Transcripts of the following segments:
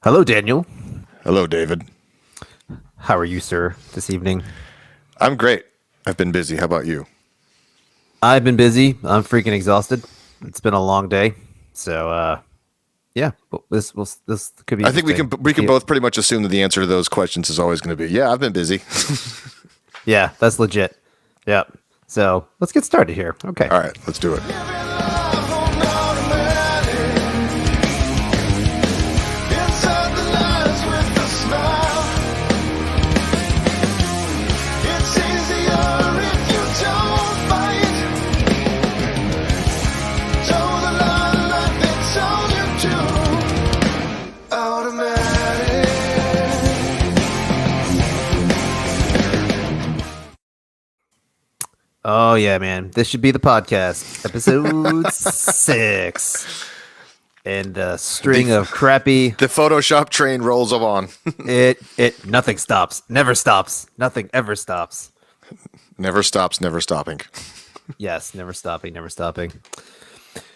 Hello, Daniel. Hello, David. How are you, sir, this evening? I'm great. I've been busy. How about you? I've been busy. I'm freaking exhausted. It's been a long day. So, yeah, but this could be I think we interesting. can we can Yeah, both pretty much assume that the answer to those questions is always going to be, yeah, I've been busy. yeah, that's legit. Yeah. So let's get started here. Okay. All right, let's do it. Oh yeah, man. This should be the podcast, episode 6, and a string of crappy. The Photoshop train rolls on. It nothing stops, never stops, nothing ever stops. Never stops, never stopping. Yes, never stopping, never stopping.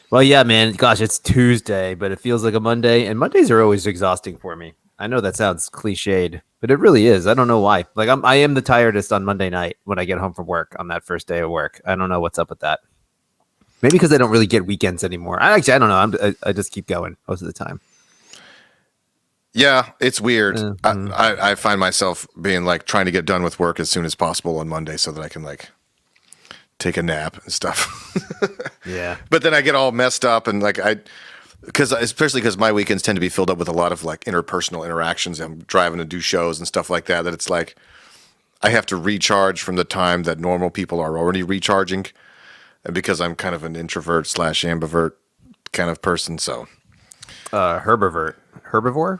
Well, yeah, man. Gosh, it's Tuesday, but it feels like a Monday, and Mondays are always exhausting for me. I know that sounds cliched, but it really is. I don't know why. Like I am the tiredest on Monday night when I get home from work on that first day of work. I don't know what's up with that. Maybe because I don't really get weekends anymore. I don't know. I just keep going most of the time. Yeah, it's weird. Mhm. I find myself being like trying to get done with work as soon as possible on Monday so that I can like take a nap and stuff. Yeah. But then I get all messed up and like especially because my weekends tend to be filled up with a lot of like interpersonal interactions. I'm driving to do shows and stuff like that. That it's like I have to recharge from the time that normal people are already recharging, and because I'm kind of an introvert slash ambivert kind of person, so Herbivore.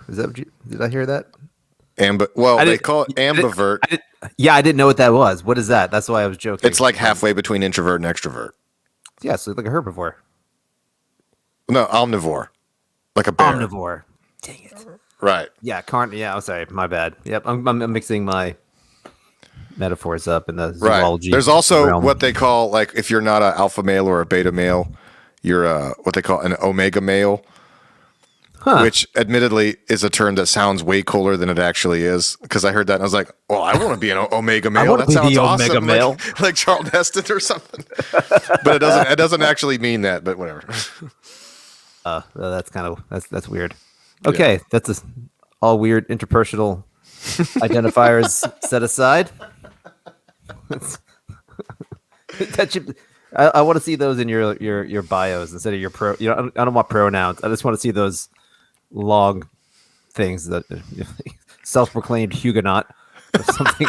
Is that what you? Did I hear that? well I they did. call it ambivert. Yeah, I didn't know what that was. What is that? That's why I was joking. It's like halfway between introvert and extrovert. Yeah, so like a herbivore. No, omnivore, like a bear. Omnivore. Dang it. Right. Yeah, Yeah, I'm sorry. My bad. Yep, I'm mixing my metaphors up in the Right. zoology There's also realm. what they call like if you're not an alpha male or a beta male, you're what they call an omega male, Huh. which admittedly is a term that sounds way cooler than it actually is. Because I heard that and I was like, well, I want to be an omega male. wanna That be sounds the awesome. omega male. Like Charlton Heston or something. But it doesn't actually mean that. But whatever. Well, that's weird. Okay, that's all weird interpersonal identifiers set aside. That should. I want to see those in your bios instead of your pro. You know, I don't want pronouns. I just want to see those long things that self-proclaimed Huguenot or something.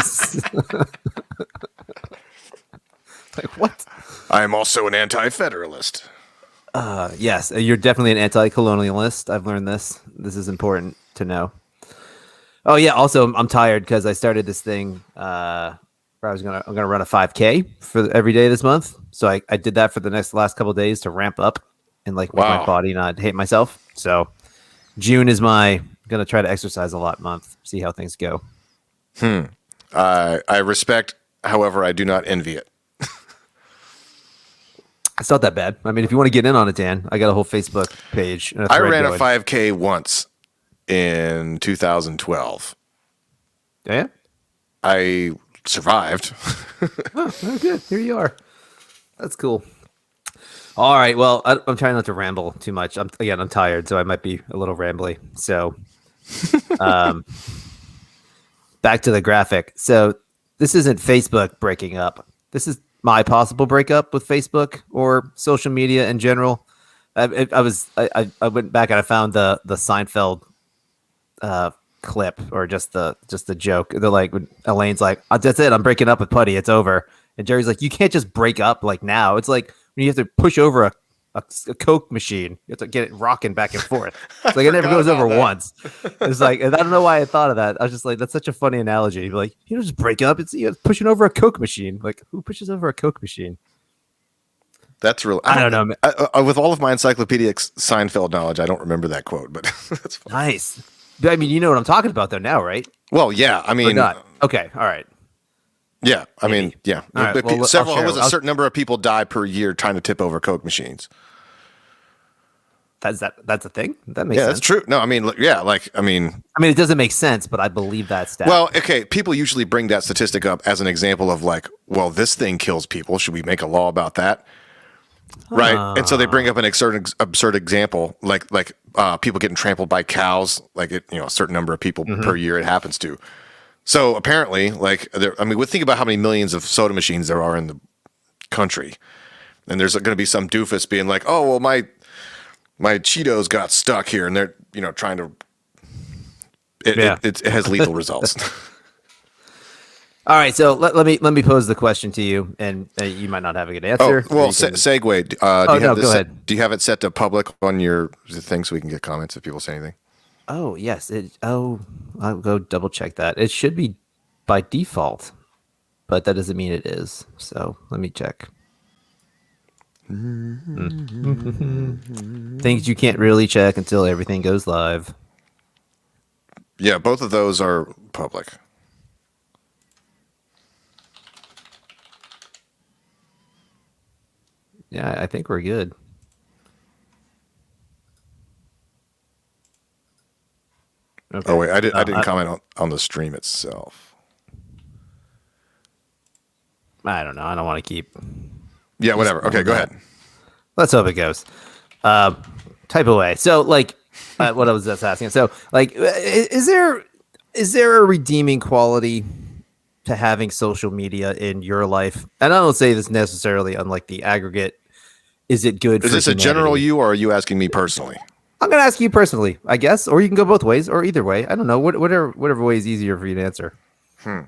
Like what? I am also an anti-federalist. Yes, you're definitely an anti-colonialist. I've learned this. This is important to know. Oh yeah. Also, I'm tired because I started this thing where I'm gonna run a 5K for every day this month. So I did that for the last couple of days to ramp up and like make my Wow. body not hate myself. So June is my gonna try to exercise a lot month. See how things go. I respect, however, I do not envy it. It's not that bad. I mean, if you want to get in on it, Dan, I got a whole Facebook page. And I thread ran a going. 5K once in 2012. Yeah. I survived. Oh, good. Here you are. That's cool. All right. Well, I'm trying not to ramble too much. I'm tired, so I might be a little rambly. So, um, back to the graphic. So, this isn't Facebook breaking up. This is my possible breakup with Facebook or social media in general. I went back and I found the Seinfeld clip or just the joke. They're like when Elaine's like, "That's it. I'm breaking up with Putty. It's over." And Jerry's like, "You can't just break up like now. It's like when you have to push over a Coke machine. You have to get it rocking back and forth. It's like it never goes over once. It's like, and I don't know why I thought of that. I was just like, that's such a funny analogy. Like, you don't just break up. It's pushing over a Coke machine. Like, who pushes over a Coke machine? That's real. I don't know. With all of my encyclopedic Seinfeld knowledge, I don't remember that quote, but that's fine. Nice. I mean, you know what I'm talking about though now, right? Well, yeah. I Or mean, not? Okay. All right. yeah. I mean, yeah. All right, But well, I'll several. share. It was a certain number of people die per year trying to tip over Coke machines. That's a thing. That makes Yeah, sense. that's true. No, I mean, yeah, like, I mean, It doesn't make sense, but I believe that stat. well, okay, people usually bring that statistic up as an example of like, well, this thing kills people. Should we make a law about that? Right. And so they bring up an absurd example, like people getting trampled by cows, like a certain number of people per year it happens to. So apparently, like, we think about how many millions of soda machines there are in the country, and there's going to be some doofus being like, "Oh, well, my Cheetos got stuck here," and they're trying to. It has lethal results. All right, so let me pose the question to you, and you might not have a good answer. Oh, well, segue. Go ahead. Do you have it set to public on your thing so we can get comments if people say anything? Oh yes. I'll go double check that. It should be by default, but that doesn't mean it is. So let me check. Things you can't really check until everything goes live. Yeah, both of those are public. Yeah, I think we're good. Okay. Oh wait, I didn't comment on the stream itself. I don't know. I don't want to keep. Yeah, whatever. Okay, go ahead. Let's hope it goes. Type away. So, like, what I was just asking. So, like, is there a redeeming quality to having social media in your life? And I don't say this necessarily on like the aggregate. Is it good? Is this a general you, or are you asking me personally? I'm going to ask you personally, I guess, or you can go both ways, or either way. I don't know. Whatever way is easier for you to answer. I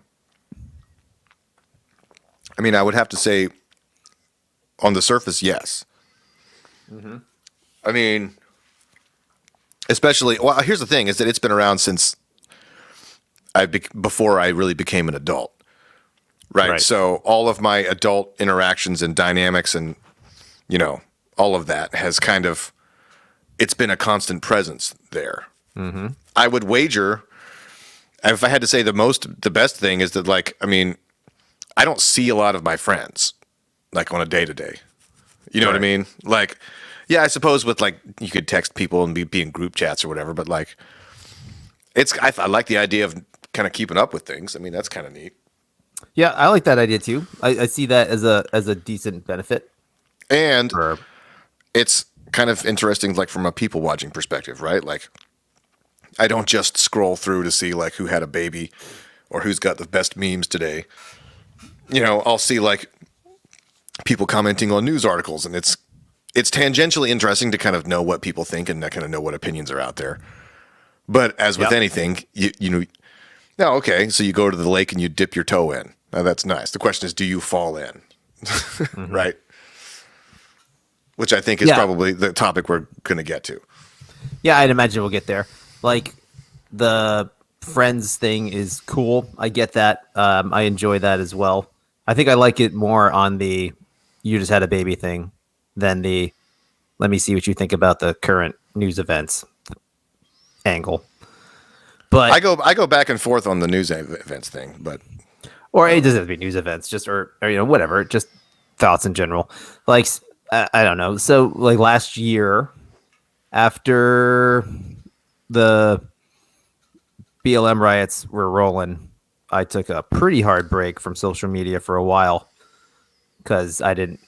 mean, I would have to say, on the surface, yes. Mm-hmm. I mean, especially. Well, here's the thing: is that it's been around since before I really became an adult, right? So all of my adult interactions and dynamics, and all of that has kind of. It's been a constant presence there. Mm-hmm. I would wager, if I had to say the best thing is that, like, I mean, I don't see a lot of my friends, like, on a day-to-day. You know what I mean? Like, yeah, I suppose with, like, you could text people and be in group chats or whatever, but, like, I like the idea of kind of keeping up with things. I mean, that's kind of neat. Yeah, I like that idea, too. I see that as a decent benefit. And it's kind of interesting, like, from a people watching perspective, right? Like, I don't just scroll through to see like who had a baby or who's got the best memes today. I'll see like people commenting on news articles, and it's tangentially interesting to kind of know what people think and kind of know what opinions are out there. But as with anything, okay, so you go to the lake and you dip your toe in. Now, that's nice. The question is, do you fall in? Mm-hmm. Right? Which I think is probably the topic we're going to get to. Yeah, I'd imagine we'll get there. Like, the friends thing is cool. I get that. I enjoy that as well. I think I like it more on the you just had a baby thing than the let me see what you think about the current news events angle. But I go back and forth on the news events thing, but or it doesn't have to be news events, just or whatever, just thoughts in general. Like, I don't know. So like last year, after the BLM riots were rolling, I took a pretty hard break from social media for a while because I didn't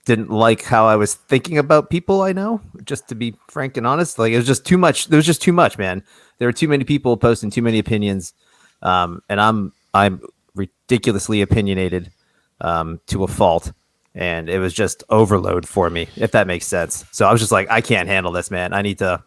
like how I was thinking about people I know, just to be frank and honest. Like, it was just too much. There was just too much, man. There were too many people posting too many opinions. And I'm ridiculously opinionated to a fault. And it was just overload for me, if that makes sense. So I was just like, I can't handle this, man. I need to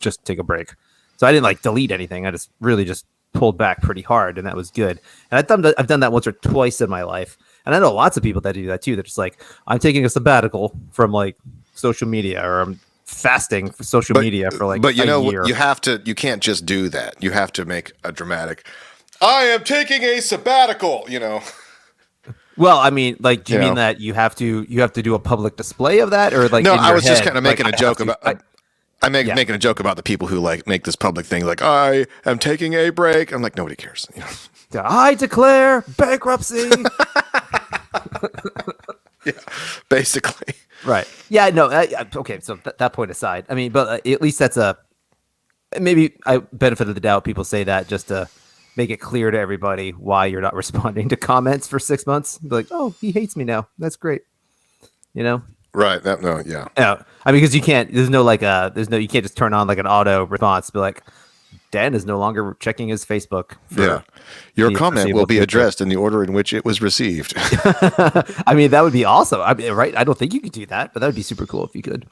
just take a break. So I didn't like delete anything. I just really just pulled back pretty hard, and that was good. And I've done that once or twice in my life. And I know lots of people that do that too. They're just like, I'm taking a sabbatical from like social media, or I'm fasting for social media for like a year. You can't just do that. You have to make a dramatic, I am taking a sabbatical, Well, I mean, like, do you mean that you have to do a public display of that, or like? No, I was just kind of making a joke about. I'm making a joke about the people who like make this public thing, like, I am taking a break. I'm like, nobody cares. I declare bankruptcy. Yeah, basically. Right. Yeah. No. Okay. So that point aside, I mean, but at least that's a maybe I benefit of the doubt. People say that just to make it clear to everybody why you're not responding to comments for 6 months. Be like, oh, he hates me now. That's great. You know. Right. That no. Yeah. Yeah. I mean, because you can't. There's no like you can't just turn on like an auto response. Be like, Dan is no longer checking his Facebook. Yeah. Your comment will be addressed in the order in which it was received. I mean, that would be awesome. I mean, right? I don't think you could do that, but that would be super cool if you could.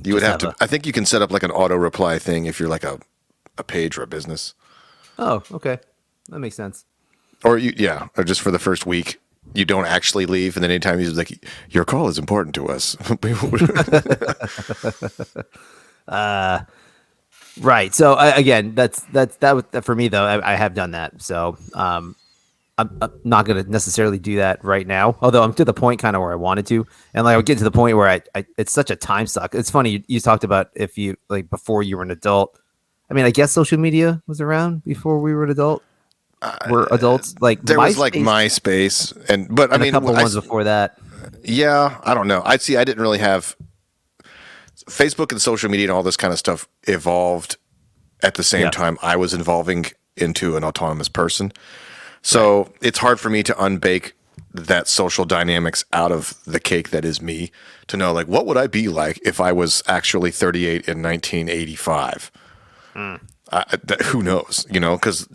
You would have to. I think you can set up like an auto reply thing if you're like a page or a business. Oh, okay, that makes sense. Or or just for the first week, you don't actually leave, and then anytime he's like, "Your call is important to us." Right. So again, that for me though. I have done that. So I'm not going to necessarily do that right now. Although I'm to the point kind of where I wanted to, and like I would get to the point where I it's such a time suck. It's funny you talked about if you like before you were an adult. I mean, I guess social media was around before we were an adult. We're adults. Like there was like MySpace, but I mean, a couple ones before that. Yeah, I don't know. I didn't really have Facebook and social media and all this kind of stuff evolved at the same time I was evolving into an autonomous person. So it's hard for me to unbake that social dynamics out of the cake that is me to know like what would I be like if I was actually 38 in 1985. Who knows, because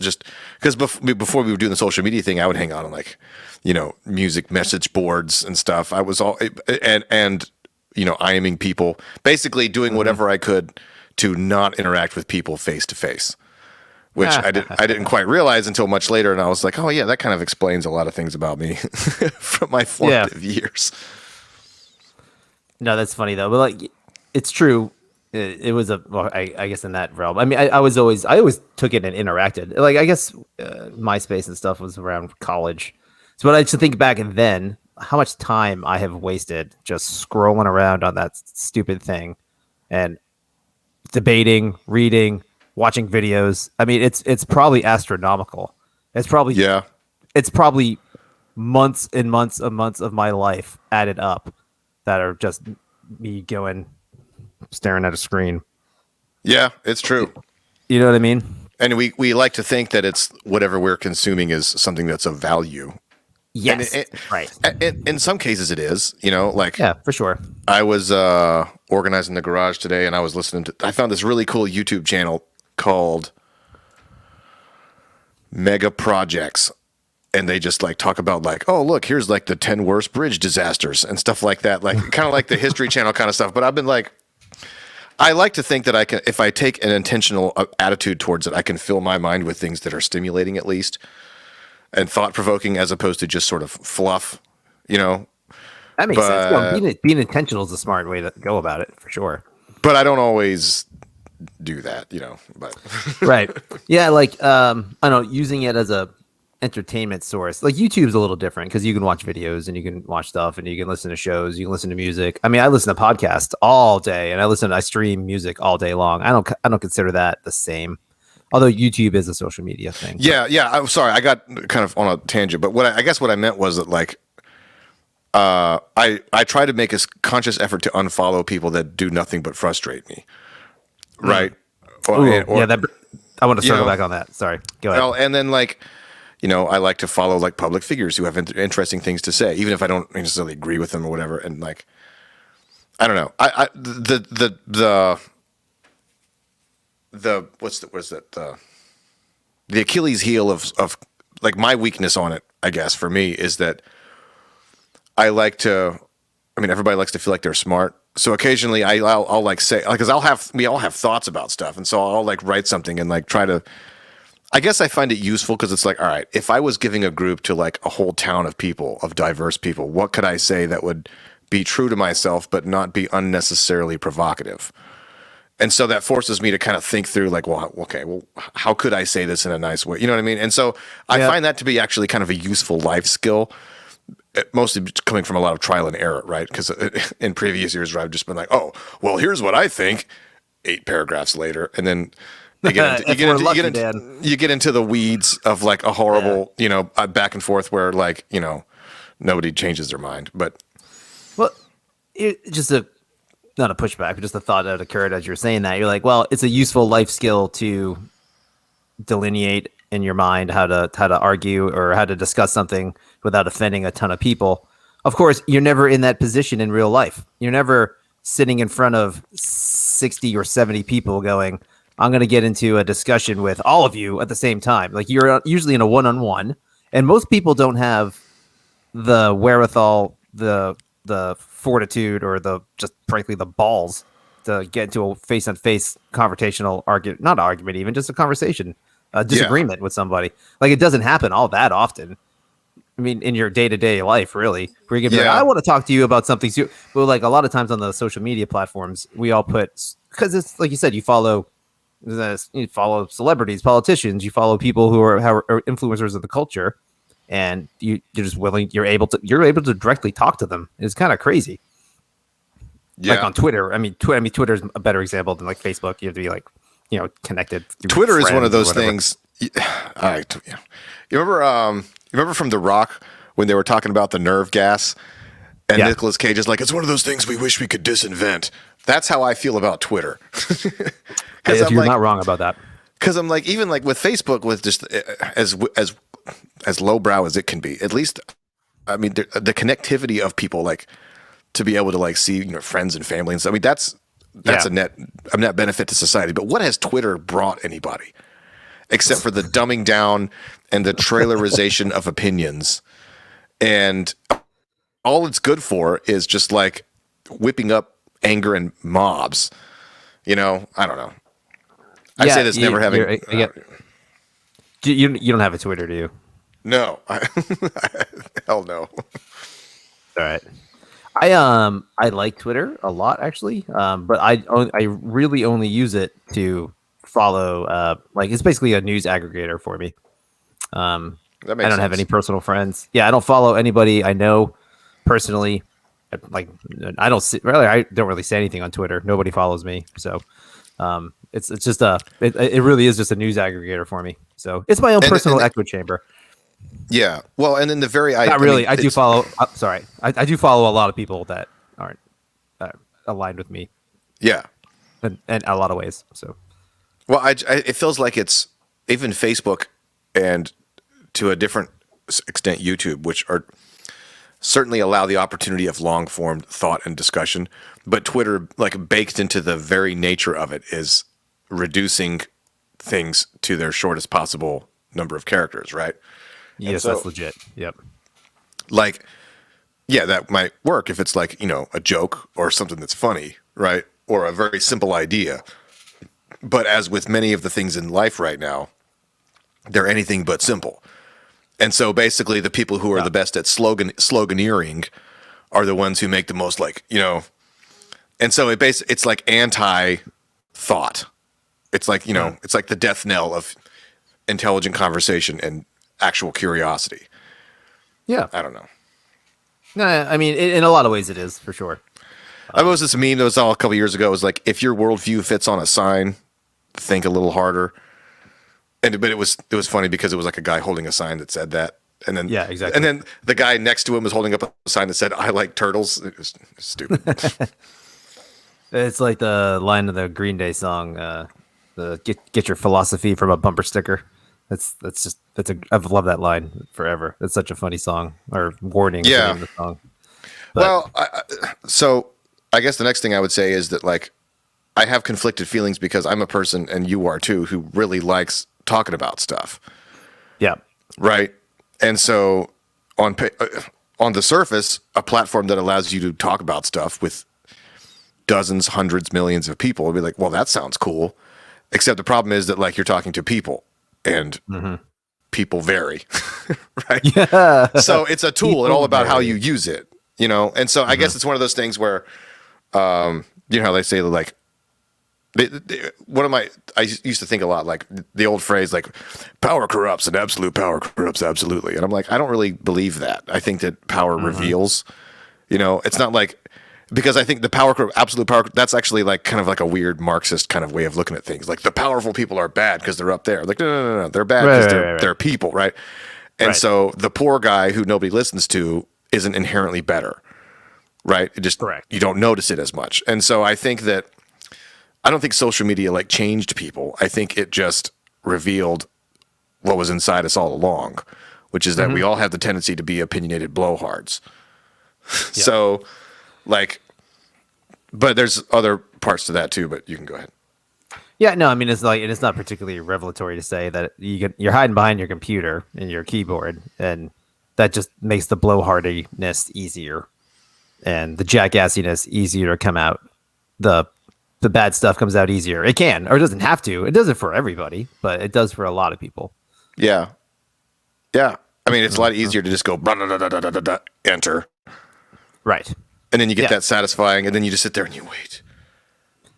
before we were doing the social media thing, I would hang out on like, music message boards and stuff. I was all and IMing people, basically doing whatever I could to not interact with people face to face, which I didn't quite realize until much later. And I was like, oh yeah, that kind of explains a lot of things about me from my formative years. No, that's funny though. But like, it's true. It was I guess in that realm. I mean, I always took it and interacted. Like, I guess MySpace and stuff was around college. So, but I should think back and then how much time I have wasted just scrolling around on that stupid thing and debating, reading, watching videos. I mean, it's probably astronomical. It's probably months and months and months of my life added up that are just me staring at a screen. Yeah, it's true. You know what I mean? And we like to think that it's whatever we're consuming is something that's of value. Yes, right. In some cases it is, like yeah, for sure. I was organizing the garage today and I was I found this really cool YouTube channel called Mega Projects. And they just like talk about like, oh, look, here's like the 10 worst bridge disasters and stuff like that. Like kind of like the History Channel kind of stuff. But I've been like, I like to think that I can, if I take an intentional attitude towards it, I can fill my mind with things that are stimulating at least and thought provoking as opposed to just sort of fluff, That makes sense. No, being intentional is a smart way to go about it for sure. But I don't always do that, but right. Yeah. Like, I don't know, using it as a entertainment source. Like YouTube's a little different because you can watch videos and you can watch stuff and you can listen to shows, you can listen to music. I mean, I listen to podcasts all day and I stream music all day long. I don't consider that the same. Although YouTube is a social media thing. Yeah. I'm sorry, I got kind of on a tangent, but I guess what I meant was that like I try to make a conscious effort to unfollow people that do nothing but frustrate me. Right? I want to circle back on that. Sorry. Go ahead. Well, and then like I like to follow like public figures who have interesting things to say, even if I don't necessarily agree with them or whatever. And like, I don't know. The Achilles heel of like my weakness on it, I guess for me is that I like to. I mean, everybody likes to feel like they're smart. So occasionally I'll like say, because we all have thoughts about stuff, and so I'll like write something and like try to. I guess I find it useful because it's like, all right, if I was giving a group to like a whole town of people, of diverse people, what could I say that would be true to myself but not be unnecessarily provocative? And so that forces me to kind of think through like, well, okay, how could I say this in a nice way? You know what I mean? And so I find that to be actually kind of a useful life skill, mostly coming from a lot of trial and error, right? Because in previous years where I've just been like, oh, well, here's what I think, 8 paragraphs later, and then you get into the weeds of like a horrible, back and forth where like, nobody changes their mind. But well, just a not a pushback, but just a thought that occurred as you're saying that. You're like, well, it's a useful life skill to delineate in your mind how to argue or how to discuss something without offending a ton of people. Of course, you're never in that position in real life. You're never sitting in front of 60 or 70 people going, I'm going to get into a discussion with all of you at the same time. Like you're usually in a one-on-one, and most people don't have the wherewithal, the fortitude, or the just frankly the balls to get into a face-on-face confrontational argument, not argument, even just a conversation, a disagreement with somebody. Like it doesn't happen all that often. I mean, in your day-to-day life, really, where you can be like, I want to talk to you about something. But like a lot of times on the social media platforms, we all put, because it's like you said, you follow celebrities, politicians, you follow people who are influencers of the culture, and you're just you're able to directly talk to them. It's kind of crazy. Yeah. Like on Twitter. I mean, Twitter's a better example than like Facebook. You have to be like, connected. Twitter is one of those things. You remember from The Rock when they were talking about the nerve gas, and Nicolas Cage is like, it's one of those things we wish we could disinvent. That's how I feel about Twitter. You're not wrong about that. Because I'm like, even like with Facebook, with just as lowbrow as it can be, at least, I mean, the connectivity of people, like to be able to like see friends and family and stuff. I mean, that's a net benefit to society. But what has Twitter brought anybody except for the dumbing down and the trailerization of opinions? And all it's good for is just like whipping up anger and mobs. I don't know. I say this never having. You don't have a Twitter, do you? No. Hell no. All right. I like Twitter a lot actually, but I really only use it to follow. Like it's basically a news aggregator for me. I don't have any personal friends. Yeah, I don't follow anybody I know personally. Like I don't really say anything on Twitter. Nobody follows me, so it's just it really is just a news aggregator for me. So it's my own personal echo chamber. Yeah. Well, and then I do follow. Sorry, I do follow a lot of people that aren't aligned with me. Yeah. And a lot of ways. So. Well, it feels like it's even Facebook and to a different extent YouTube, which are certainly allow the opportunity of long form thought and discussion, but Twitter, like baked into the very nature of it, is reducing things to their shortest possible number of characters, right? Yes, so, that's legit. Yep. Like, yeah, that might work if it's like, a joke or something that's funny, right? Or a very simple idea. But as with many of the things in life right now, they're anything but simple. And so basically the people who are the best at sloganeering are the ones who make the most and so it's like anti-thought. It's like, it's like the death knell of intelligent conversation and actual curiosity. Yeah. I don't know. No, I mean, in a lot of ways it is, for sure. I was this meme that was all a couple years ago. It was like, if your worldview fits on a sign, think a little harder. But it was funny because it was like a guy holding a sign that said that. And then exactly. And then the guy next to him was holding up a sign that said, I like turtles. It was stupid. It's like the line of the Green Day song, get your philosophy from a bumper sticker. I've loved that line forever. It's such a funny song, or warning. Yeah. The song. But, well, so I guess the next thing I would say is that like I have conflicted feelings because I'm a person, and you are too, who really likes talking about stuff. Yeah. Right. And so on the surface, a platform that allows you to talk about stuff with dozens, hundreds, millions of people would be like, well, that sounds cool. Except the problem is that like you're talking to people. And people vary, right? Yeah. So it's a tool and all about how you use it, And so I guess it's one of those things where, how they say like, I used to think a lot like the old phrase like, power corrupts and absolute power corrupts absolutely. And I'm like, I don't really believe that. I think that power reveals, it's not like. Because I think the absolute power, that's actually like kind of like a weird Marxist kind of way of looking at things. Like the powerful people are bad because they're up there. Like, no. They're bad because they're people, right? And so the poor guy who nobody listens to isn't inherently better. right? It just Correct. you don't notice it as much. And so I don't think social media like changed people. I think it just revealed what was inside us all along, which is that we all have the tendency to be opinionated blowhards. Yeah. So, like, but there's other parts to that too. But you can go ahead. Yeah, no, I mean it's like it's not particularly revelatory to say that you're hiding behind your computer and your keyboard, and that just makes the blowhardiness easier and the jackassiness easier to come out. The bad stuff comes out easier. It can, or it doesn't have to. It doesn't for everybody, but it does for a lot of people. Yeah, yeah. I mean, it's a lot easier to just go enter, Right. and then you get Yeah. that satisfying, and then you just sit there and you wait,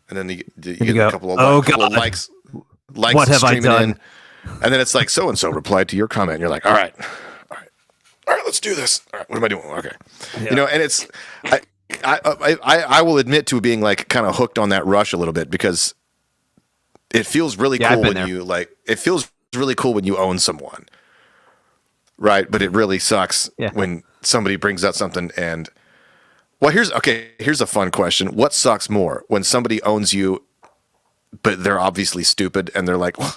and then you get go, a couple of, "Oh, couple of God. likes What have I streaming done?" in, and then it's like so and so replied to your comment, and you're like, all right, let's do this. All right, what am I doing? Okay, Yeah. you know, and it's I will admit to being like kind of hooked on that rush a little bit because it feels really Yeah, I've cool been when there. you like. It feels really cool when you own someone, right? But it really sucks Yeah. when somebody brings out something and. Well, here's a fun question. What sucks more? When somebody owns you, but they're obviously stupid and they're like, well,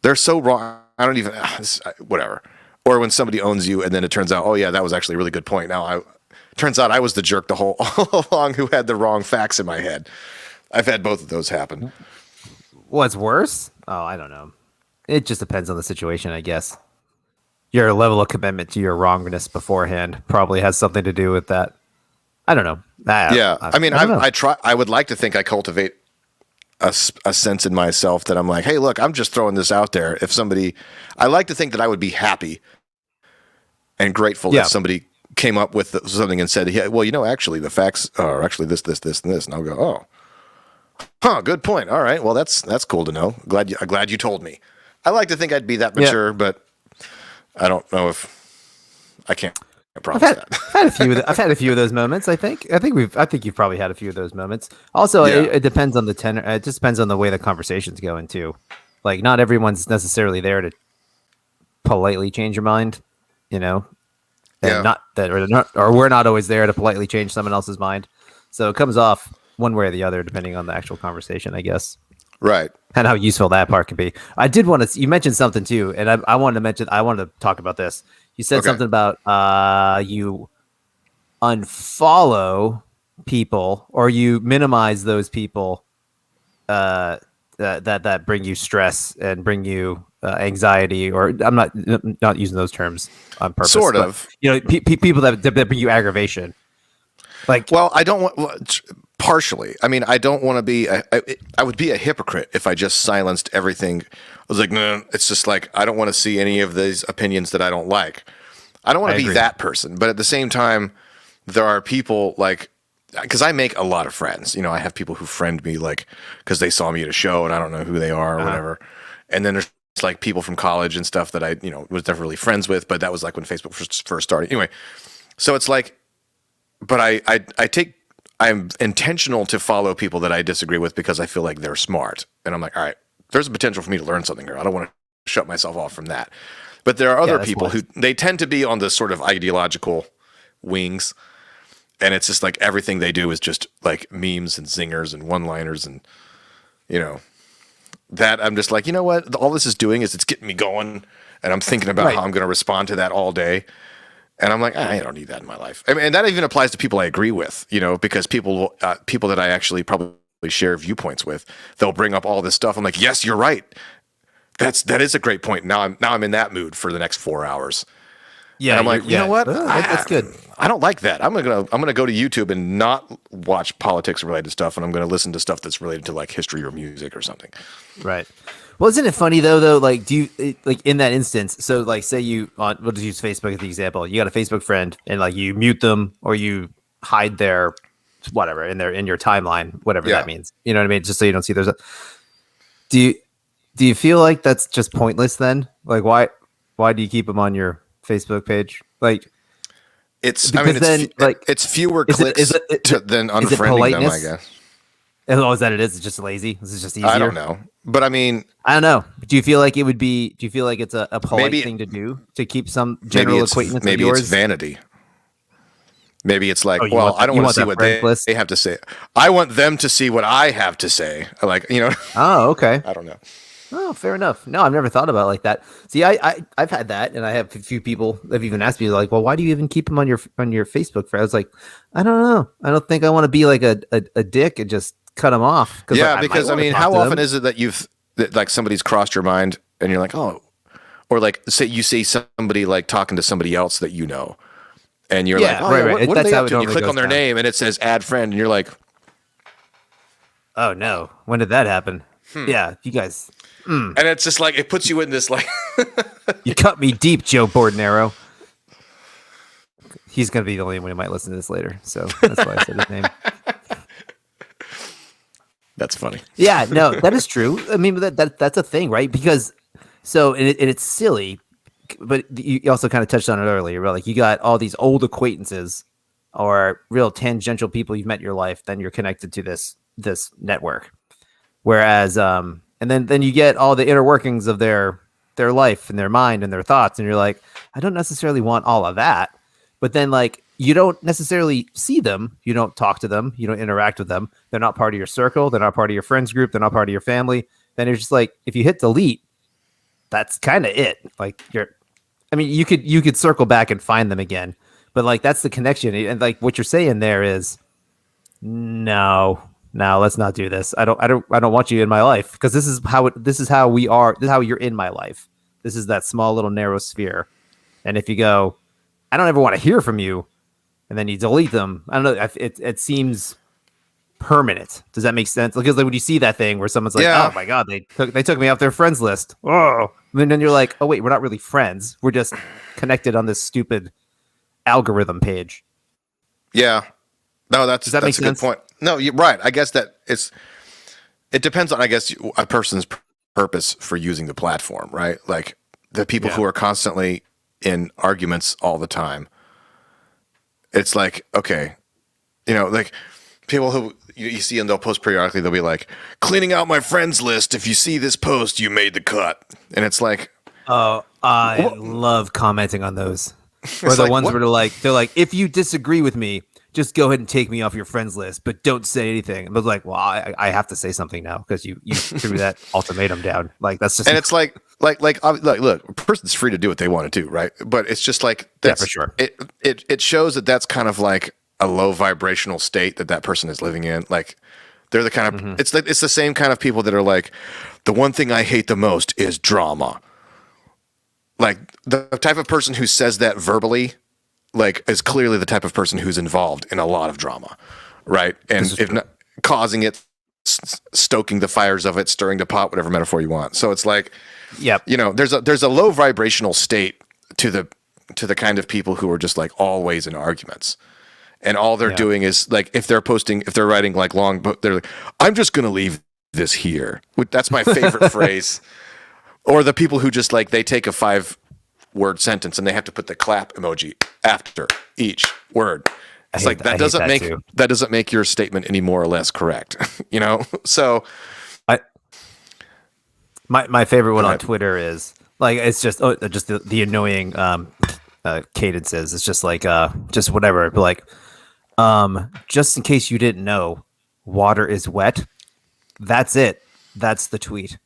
they're so wrong. I don't even, whatever. Or when somebody owns you and then it turns out, oh yeah, that was actually a really good point. Turns out I was the jerk all along who had the wrong facts in my head. I've had both of those happen. What's worse? Oh, I don't know. It just depends on the situation, I guess. Your level of commitment to your wrongness beforehand probably has something to do with that. I don't know. Yeah. I mean, don't know. I would like to think I cultivate a sense in myself that I'm like, hey, look, I'm just throwing this out there. I like to think that I would be happy and grateful Yeah. if somebody came up with something and said, yeah, well, actually the facts are actually this, and this. And I'll go, oh, good point. All right. Well, that's cool to know. Glad you told me. I like to think I'd be that mature, but I don't know if I can't promise that. I've had a few of those moments. I think you've probably had a few of those moments. Also, Yeah. it depends on the tenor. It just depends on the way the conversation's going too. Like, not everyone's necessarily there to politely change your mind, and Yeah. not that, or we're not always there to politely change someone else's mind. So it comes off one way or the other, depending on the actual conversation, I guess, Right. and how useful that part can be. I did want to. You mentioned something too, and I wanted to talk about this. You said Okay. something about you unfollow people or you minimize those people that bring you stress and bring you anxiety, or I'm not using those terms on purpose. Sort but, of. People that bring you aggravation. Like, Well, I don't want partially. I mean, I don't want to be. I would be a hypocrite if I just silenced everything. I was like, no. It's just like I don't want to see any of these opinions that I don't like. I don't want I to be agree. that person, but at the same time, there are people like because I make a lot of friends. I have people who friend me like because they saw me at a show and I don't know who they are or whatever. And then there's like people from college and stuff that I was never really friends with, but that was like when Facebook first started. Anyway, so it's like. But I'm intentional to follow people that I disagree with because I feel like they're smart. And I'm like, all right, there's a potential for me to learn something here. I don't want to shut myself off from that. But there are other that's people wise. who they tend to be on the sort of ideological wings. And it's just like everything they do is just like memes and zingers and one-liners and, that I'm just like, you know what? All this is doing is it's getting me going. And I'm thinking about Right. how I'm going to respond to that all day. And I'm like, I don't need that in my life. I mean, and that even applies to people I agree with, because people that I actually probably share viewpoints with, they'll bring up all this stuff. I'm like, yes, you're right. That is a great point. Now I'm in that mood for the next 4 hours. yeah, And I'm like, you know what? That's good. I don't like that. I'm gonna go to YouTube and not watch politics related stuff, and I'm gonna listen to stuff that's related to like history or music or something. Right. Well, isn't it funny though? Like, do you like in that instance? So, like, say we'll just use Facebook as the example. You got a Facebook friend, and like you mute them or you hide their whatever in your timeline, whatever Yeah. that means. You know what I mean? Just so you don't see those. Do you feel like that's just pointless then? Like, why do you keep them on your Facebook page? Like, It's Because then, like, it's fewer is it- clicks is it- than is it unfriending them, I politeness? guess. oh, is that it is? It's just lazy. This is just easier. I don't know, but I mean, I don't know. Do you feel like it would be? Do you feel like it's a polite Maybe- thing to do to keep some general maybe it's acquaintance maybe of yours? it's vanity. Maybe it's like, Oh, well, I don't you want to want see that what friends list? they have to say. I want them to see what I have to say. Like, Oh, okay. I don't know. Oh, fair enough. No, I've never thought about it like that. See, I've had that, and I have a few people that have even asked me like, "Well, why do you even keep them on your Facebook?" I was like, I don't know. I don't think I want to be like a dick and just cut them off. Yeah, like, because I mean, how often is it that like somebody's crossed your mind and you're like, oh, or like say you see somebody like talking to somebody else that you know, and you're like, oh right, yeah, right. what are That's they how up it to? And you normally click goes on their down. name and it says add friend, and you're like, Oh no, when did that happen? Yeah, you guys, and it's just like it puts you in this like. you cut me deep, Joe Bordenaro. He's gonna be the only one who might listen to this later, so that's why I said his name. That's funny. Yeah, no, that is true. I mean, that's a thing, right? Because and it's silly, but you also kind of touched on it earlier. Right? Like you got all these old acquaintances or real tangential people you've met in your life, then you're connected to this network. Whereas, and then you get all the inner workings of their life and their mind and their thoughts, and you're like, I don't necessarily want all of that. But then, like, you don't necessarily see them, you don't talk to them, you don't interact with them. They're not part of your circle, they're not part of your friends group, they're not part of your family. Then you're just like, if you hit delete, that's kind of it. Like I mean, you could circle back and find them again, but like that's the connection. And like what you're saying there is, no, let's not do this. I don't want you in my life because this is how we are. This is how you're in my life. This is that small little narrow sphere. And if you go, I don't ever want to hear from you, and then you delete them, I don't know. It seems permanent. Does that make sense? Because like when you see that thing where someone's like, Yeah. "Oh my god, they took me off their friends list," oh, and then you're like, "Oh wait, we're not really friends. We're just connected on this stupid algorithm page." Yeah. No, that's Does that make a good sense? point. No, you're right. I guess that it depends on, I guess, a person's purpose for using the platform, right? Like the people who are constantly in arguments all the time. It's like, okay, like people who you see and they'll post periodically, they'll be like, cleaning out my friends list. If you see this post, you made the cut. And it's like, Oh, I love commenting on those. Or the like, ones what? where they're like, if you disagree with me, just go ahead and take me off your friends list, but don't say anything. And I was like, well, I have to say something now because you threw that ultimatum down. Like that's just And it's like, look, a person's free to do what they want to do, right? But it's just like, that's for sure. It shows that that's kind of like a low vibrational state that person is living in. Like they're the kind of, it's the same kind of people that are like, the one thing I hate the most is drama. Like the type of person who says that verbally, like, is clearly the type of person who's involved in a lot of drama, right? And if not causing it, stoking the fires of it, stirring the pot, whatever metaphor you want. So it's like, Yep. there's a low vibrational state to the kind of people who are just like always in arguments, and all they're doing is like if they're writing like long book, they're like, I'm just gonna leave this here. That's my favorite phrase. Or the people who just like they take a 5-word sentence and they have to put the clap emoji after each word. It's like that doesn't make your statement any more or less correct, So my favorite one on Twitter is like it's just the annoying cadences. It's just like just whatever. But like just in case you didn't know, water is wet. That's it. That's the tweet.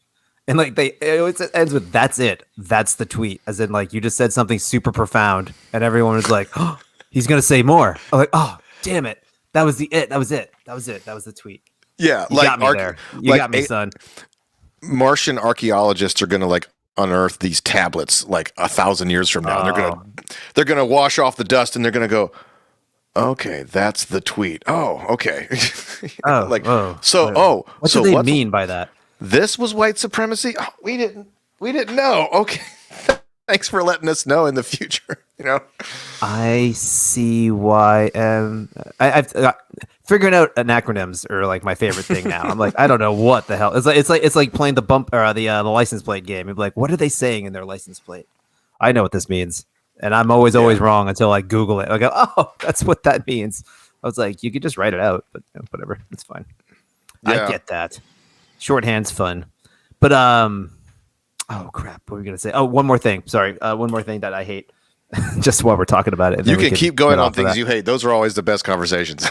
And like it ends with "that's it." That's the tweet, as in like you just said something super profound, and everyone was like, "Oh, he's gonna say more." I'm like, "Oh, damn it! That was it. That was the tweet." Yeah, You got me there. You got me, son. Martian archaeologists are gonna like unearth these tablets like 1,000 years from now, and they're gonna wash off the dust, and they're gonna go, "Okay, that's the tweet." Oh, okay. What do they mean by that? This was white supremacy? Oh, we didn't know. Okay. Thanks for letting us know in the future, I see why I've figuring out acronyms are like my favorite thing now. I'm like, I don't know what the hell. It's like playing the bump or the license plate game. You're like, what are they saying in their license plate? I know what this means. And I'm always wrong until I Google it. I go, oh, that's what that means. I was like, you could just write it out, but whatever. It's fine. Yeah. I get that. Shorthand's fun. But oh crap, what were we gonna say? Oh, one more thing. Sorry. One more thing that I hate. just while we're talking about it. And You then we can keep going get on off of things that. you hate. Those are always the best conversations.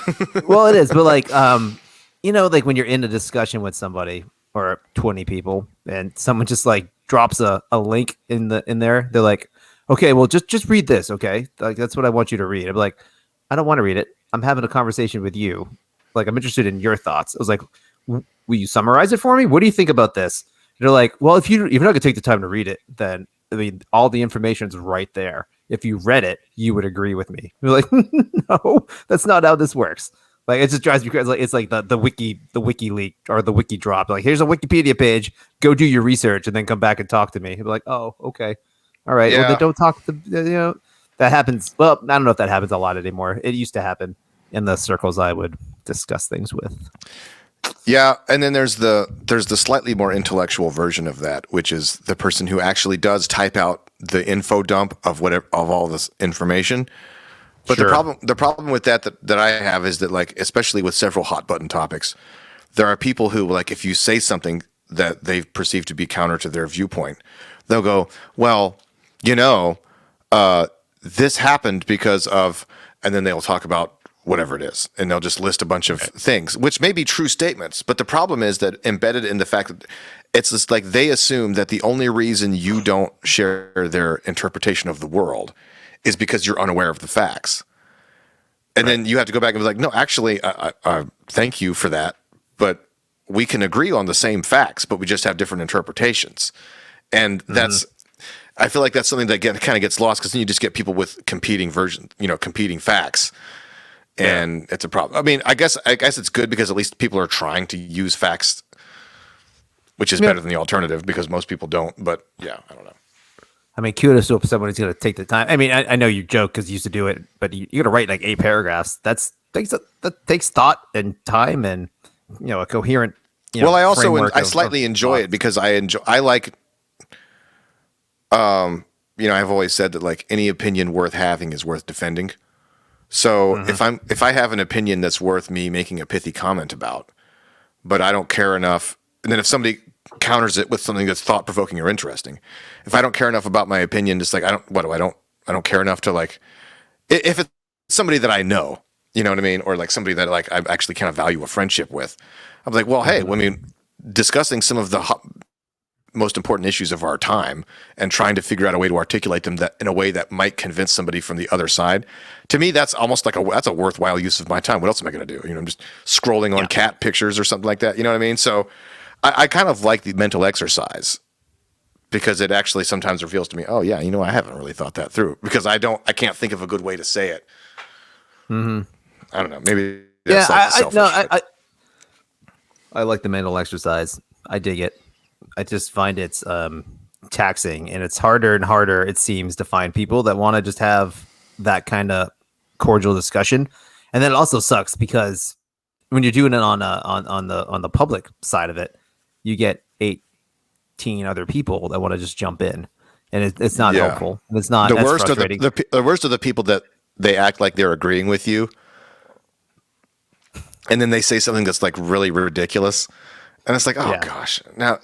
Well, it is, but like, like when you're in a discussion with somebody or 20 people, and someone just like drops a link in there, they're like, okay, well, just read this, okay? Like that's what I want you to read. I'm like, I don't want to read it. I'm having a conversation with you. Like, I'm interested in your thoughts. I was like, will you summarize it for me? What do you think about this? They're like, well, if you're not gonna take the time to read it, then I mean, all the information's right there. If you read it, you would agree with me. You're like, no, that's not how this works. Like, it just drives me crazy. Like, it's like the wiki leak or the wiki drop. Like, here's a Wikipedia page. Go do your research and then come back and talk to me. You'd be like, oh, okay, all right. Well, then Yeah. don't talk to that happens. Well, I don't know if that happens a lot anymore. It used to happen in the circles I would discuss things with. Yeah, and then there's the slightly more intellectual version of that, which is the person who actually does type out the info dump of all this information. But Sure. the problem with that I have is that, like, especially with several hot button topics, there are people who, like, if you say something that they perceive to be counter to their viewpoint, they'll go, well, this happened because of, and then they'll talk about whatever it is, and they'll just list a bunch of things, which may be true statements. But the problem is that embedded in the fact that it's just like they assume that the only reason you don't share their interpretation of the world is because you're unaware of the facts. And then you have to go back and be like, no, actually, thank you for that. But we can agree on the same facts, but we just have different interpretations. And that's, I feel like that's something that kind of gets lost, because then you just get people with competing versions, competing facts. And it's a problem. I mean, I guess it's good because at least people are trying to use facts, which is better than the alternative, because most people don't. But yeah, I don't know. I mean, kudos to someone who's going to take the time. I mean, I know you joke because you used to do it, but you got to write like 8 paragraphs. That takes thought and time and a coherent. Well, I also framework I slightly enjoy it because I like. I've always said that, like, any opinion worth having is worth defending. So if I have an opinion that's worth me making a pithy comment about, but I don't care enough, and then if somebody counters it with something that's thought provoking or interesting, if I don't care enough about my opinion, just like I don't care enough to, like, if it's somebody that I know, you know what I mean, or like somebody that, like, I actually kind of value a friendship with, I'm like, well, hey, I mean, discussing some of the most important issues of our time and trying to figure out a way to articulate them that in a way that might convince somebody from the other side. To me, that's almost like that's a worthwhile use of my time. What else am I going to do? I'm just scrolling on cat pictures or something like that. You know what I mean? So I kind of like the mental exercise, because it actually sometimes reveals to me, oh yeah, I haven't really thought that through, because I can't think of a good way to say it. I don't know. Maybe that's selfish. I like the mental exercise. I dig it. I just find it's taxing, and it's harder and harder, it seems, to find people that want to just have that kind of cordial discussion. And then it also sucks because when you're doing it on the public side of it, you get 18 other people that want to just jump in, and it's not helpful. It's not. The that's worst of frustrating. the worst of the people that they act like they're agreeing with you, and then they say something that's like really ridiculous. And it's like, oh gosh, now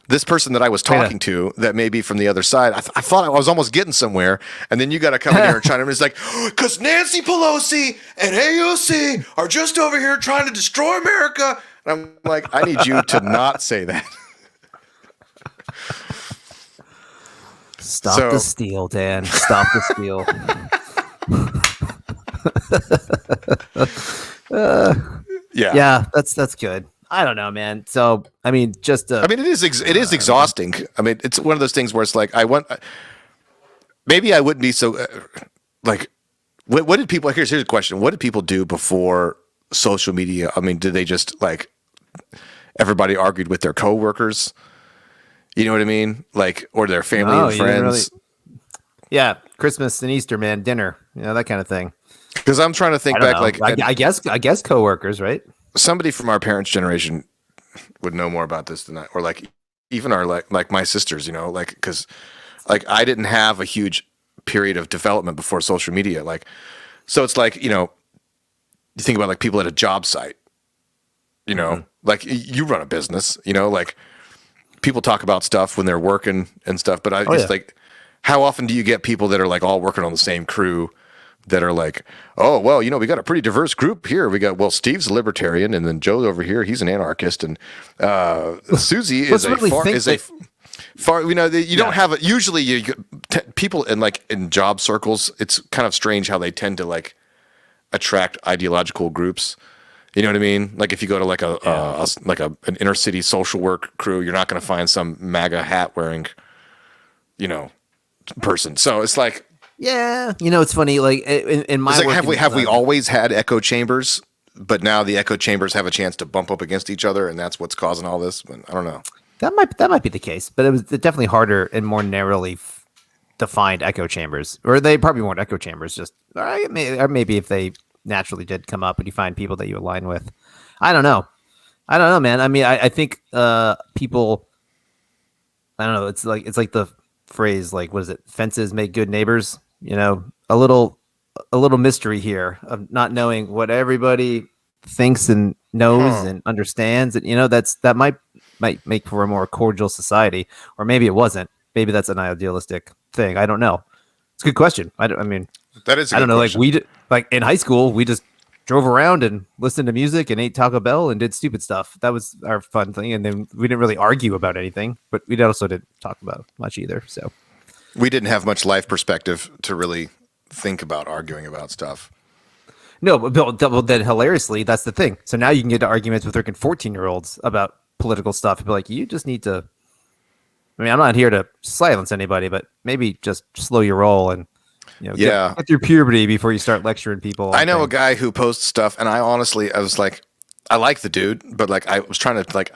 this person that I was talking to that may be from the other side, I thought I was almost getting somewhere. And then you got to come in here and try to, it's like, because Nancy Pelosi and AOC are just over here trying to destroy America. And I'm like, I need you to not say that. Stop the steal, Dan. Stop the steal. Yeah, that's good. I don't know, man. So, I mean, it is exhausting. I mean, it's one of those things where it's like, maybe I wouldn't be so, like, what did people, here's a question. What did people do before social media? I mean, did they just, like, everybody argued with their coworkers? You know what I mean? Like, or their family and friends. Yeah. Christmas and Easter, man, dinner, that kind of thing. Because I'm trying to think back, like, I guess coworkers, right? Somebody from our parents' generation would know more about this than I, or like even our like my sisters, like, because like I didn't have a huge period of development before social media, like, so it's like, you think about like people at a job site, like you run a business, like people talk about stuff when they're working and stuff, but like how often do you get people that are like all working on the same crew that are like, oh, well, we got a pretty diverse group here. We got, well, Steve's a libertarian, and then Joe over here, he's an anarchist, and Susie is far, you don't have it. Usually people in job circles, it's kind of strange how they tend to like attract ideological groups. You know what I mean? Like if you go to like an inner city social work crew, you're not going to find some MAGA hat wearing, person. So it's like, yeah, it's funny. Like in my it's like, work have we always had echo chambers, but now the echo chambers have a chance to bump up against each other, and that's what's causing all this? I don't know. That might be the case, but it was definitely harder and more narrowly defined echo chambers, or they probably weren't echo chambers. Just or maybe if they naturally did come up and you find people that you align with. I don't know, man. I mean, I think people. I don't know. It's like the phrase, like, what is it? Fences make good neighbors. A little mystery here of not knowing what everybody thinks and knows and understands, and that might make for a more cordial society, or maybe it wasn't. Maybe that's an idealistic thing. I don't know. It's a good question. I mean, that is. I don't know. Question. Like in high school, we just drove around and listened to music and ate Taco Bell and did stupid stuff. That was our fun thing, and then we didn't really argue about anything, but we also didn't talk about much either. So we didn't have much life perspective to really think about arguing about stuff. No, but then hilariously, that's the thing. So now you can get to arguments with freaking 14-year-olds about political stuff and be like, you just need to. I mean, I'm not here to silence anybody, but maybe just slow your roll and get through puberty before you start lecturing people. I know a guy who posts stuff, and I was like, I like the dude, but like I was trying to like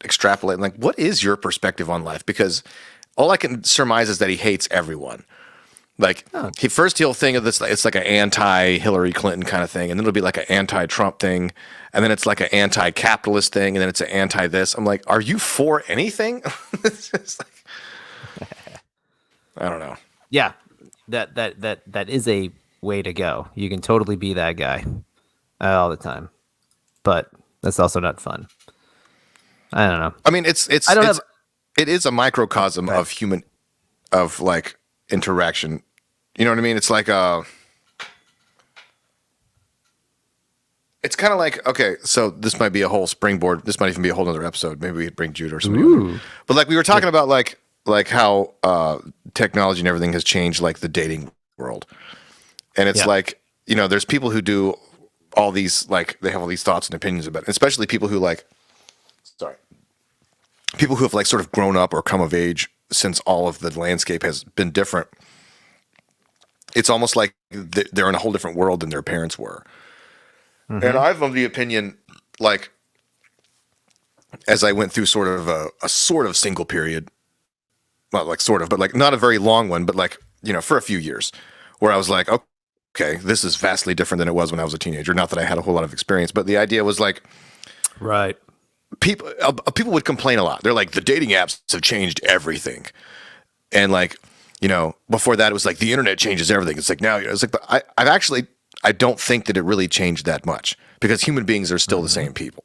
extrapolate, like, what is your perspective on life? Because all I can surmise is that he hates everyone. Like he'll think of this, it's like an anti-Hillary Clinton kind of thing, and then it'll be like an anti-Trump thing, and then it's like an anti-capitalist thing, and then it's an anti-this. I'm like, are you for anything? It's just like, I don't know. Yeah, that is a way to go. You can totally be that guy all the time, but that's also not fun. I don't know. I mean, it is a microcosm of human, of like interaction. You know what I mean? It's like it's kind of like, okay, so this might be a whole springboard. This might even be a whole other episode. Maybe we'd bring Jude or something. But like we were talking about, like how technology and everything has changed, like the dating world. And it's like, there's people who do all these, like they have all these thoughts and opinions about it, especially people who people who have like sort of grown up or come of age since all of the landscape has been different. It's almost like they're in a whole different world than their parents were. Mm-hmm. And I'm of the opinion, like, as I went through sort of a sort of single period, not like sort of, but like not a very long one, but like, for a few years, where I was like, okay, this is vastly different than it was when I was a teenager. Not that I had a whole lot of experience, but the idea was like, right. People would complain a lot. They're like, the dating apps have changed everything. And like, before that, it was like the internet changes everything. It's like now, it's like, but I don't think that it really changed that much, because human beings are still the same people,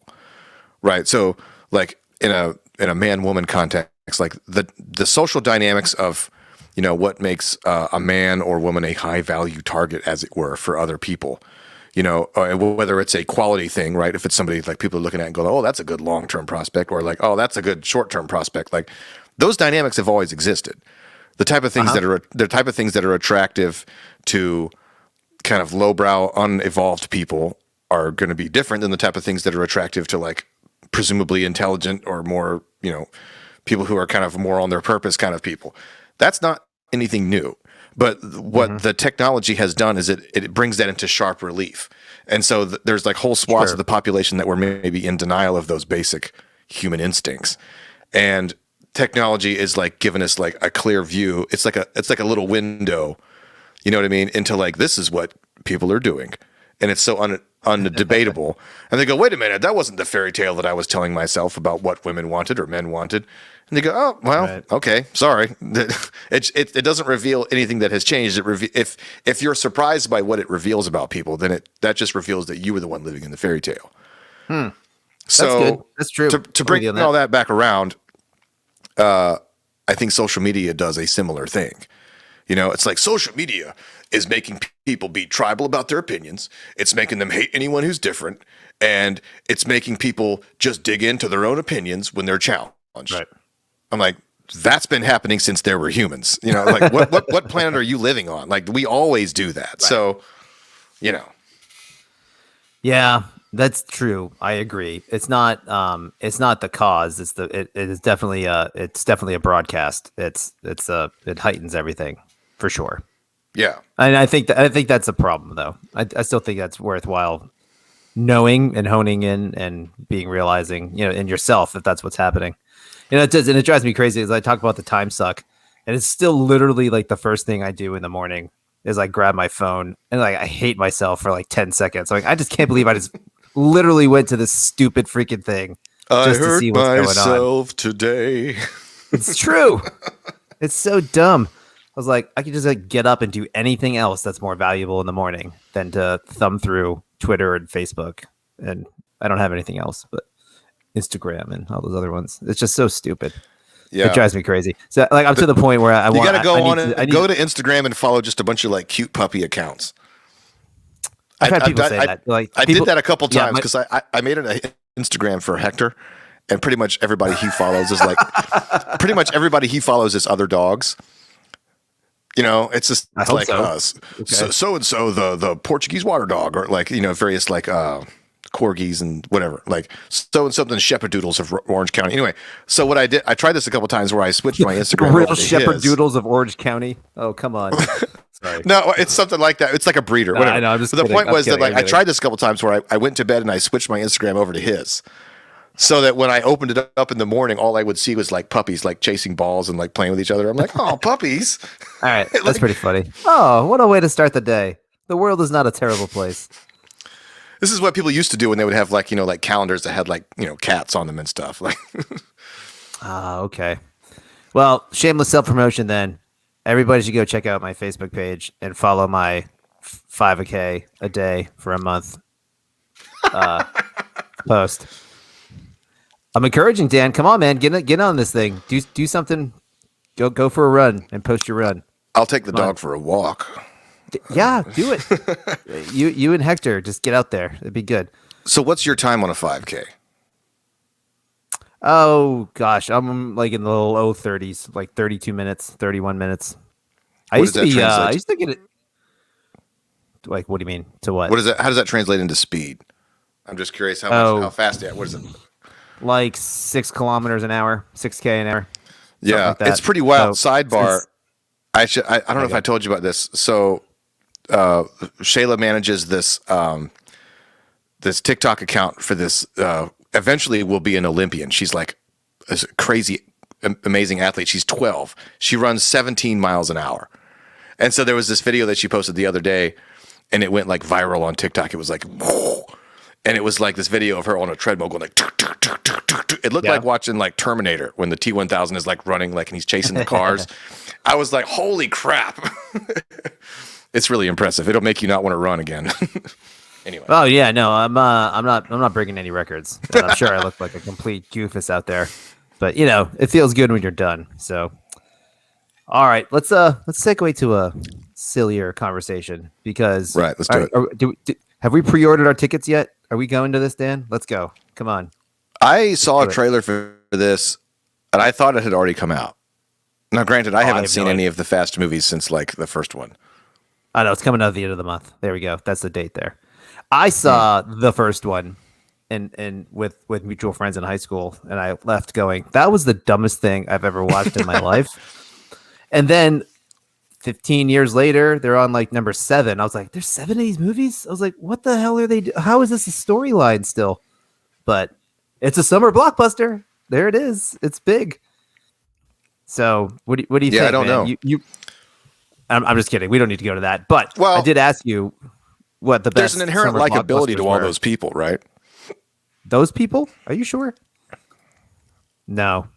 right? So like in a man-woman context, like the social dynamics of, what makes a man or woman a high-value target, as it were, for other people, whether it's a quality thing, right? If it's somebody like people are looking at and go, oh, that's a good long-term prospect, or like, oh, that's a good short-term prospect. Like those dynamics have always existed. The type of things that are attractive to kind of lowbrow, unevolved people are going to be different than the type of things that are attractive to like presumably intelligent or more, people who are kind of more on their purpose kind of people. That's not anything new. But what the technology has done is it brings that into sharp relief. And so there's like whole swaths of the population that were maybe in denial of those basic human instincts. And technology is like giving us like a clear view. It's like a little window, you know what I mean, into like, this is what people are doing. And it's so undebatable. And they go, wait a minute, that wasn't the fairy tale that I was telling myself about what women wanted or men wanted. And they go, oh, well, okay, sorry. It doesn't reveal anything that has changed. If you're surprised by what it reveals about people, then that just reveals that you were the one living in the fairy tale. That's So good. That's true. To bring all that back around, I think social media does a similar thing. You know, it's like social media is making people be tribal about their opinions. It's making them hate anyone who's different. And it's making people just dig into their own opinions when they're challenged. Right. I'm like, that's been happening since there were humans. You know, like what planet are you living on? Like we always do that. Right. So, you know. Yeah, that's true. I agree. It's not the cause. It is definitely a broadcast. It heightens everything for sure. Yeah. And I think that's a problem though. I still think that's worthwhile knowing and honing in and realizing, in yourself if that's what's happening. It does, and it drives me crazy as I talk about the time suck, and it's still literally like the first thing I do in the morning is I grab my phone and like I hate myself for like 10 seconds. Like I just can't believe I just literally went to this stupid freaking thing just to see what's going on. Myself today. It's true. It's so dumb. I was like, I could just like get up and do anything else that's more valuable in the morning than to thumb through Twitter and Facebook, and I don't have anything else but Instagram and all those other ones. It's just so stupid. Yeah, it drives me crazy. So like I'm to the point where I gotta go go to Instagram and follow just a bunch of like cute puppy accounts. I've had people say that. Like I did that a couple times because I made an Instagram for Hector, and pretty much everybody he follows is like other dogs. You know, it's just like us. Okay. So and so the Portuguese water dog, or like various like corgis and whatever, like so and something shepherd-doodles of Orange County. Anyway, so what I did, I tried this a couple times where I switched my Instagram. Real shepherd-doodles of Orange County. Oh, come on. Sorry. No, it's something like that. It's like a breeder. No, whatever. I know. I'm just but the point was that like I tried this a couple times where I went to bed and I switched my Instagram over to his, so that when I opened it up in the morning, all I would see was like puppies like chasing balls and like playing with each other. I'm like, oh, puppies. All right, that's pretty funny. Oh, what a way to start the day. The world is not a terrible place. This is what people used to do when they would have like, like calendars that had like, cats on them and stuff. Like, okay. Well, shameless self-promotion then. Everybody should go check out my Facebook page and follow my 5K a day for a month post. I'm encouraging Dan. Come on, man. Get on this thing. Do something. Go for a run and post your run. I'll take the dog for a walk. Yeah, do it. You and Hector just get out there. It'd be good. So what's your time on a 5K? Oh gosh, I'm like in the low 30s, like 32 minutes, 31 minutes. I used to get it. Like, what do you mean? To what? What is that? How does that translate into speed? I'm just curious how fast. Yeah, what is it? Like 6 kilometers an hour, 6K an hour. Yeah, like it's pretty wild. So, sidebar. I don't know if I told you about this. So Shayla manages this this TikTok account for this. Eventually, will be an Olympian. She's like a crazy, amazing athlete. She's 12. She runs 17 miles an hour. And so there was this video that she posted the other day, and it went like viral on TikTok. It was like, whoa. And it was like this video of her on a treadmill going like, tuk, tuk, tuk, tuk, tuk, tuk. It looked like watching like Terminator when the T-1000 is like running like and he's chasing the cars. I was like, holy crap. It's really impressive. It'll make you not want to run again. Anyway. Oh yeah, no, I'm not breaking any records. And I'm sure I look like a complete goofus out there, but it feels good when you're done. So, all right, let's segue to a sillier conversation because let's do it. Have we pre-ordered our tickets yet? Are we going to this, Dan? Let's go. Come on. I saw a trailer for this, and I thought it had already come out. Now, granted, I haven't seen any of the Fast movies since like the first one. I know it's coming out at the end of the month. There we go. That's the date there. I saw the first one and with mutual friends in high school, and I left going, that was the dumbest thing I've ever watched in my life. And then 15 years later, they're on like number 7. I was like, there's 7 of these movies? I was like, what the hell are they how is this a storyline still? But it's a summer blockbuster. There it is. It's big. So what do you think? I don't know. I'm just kidding. We don't need to go to that. But I did ask you what the best. There's an inherent likability to all those people, right? Those people? Are you sure? No,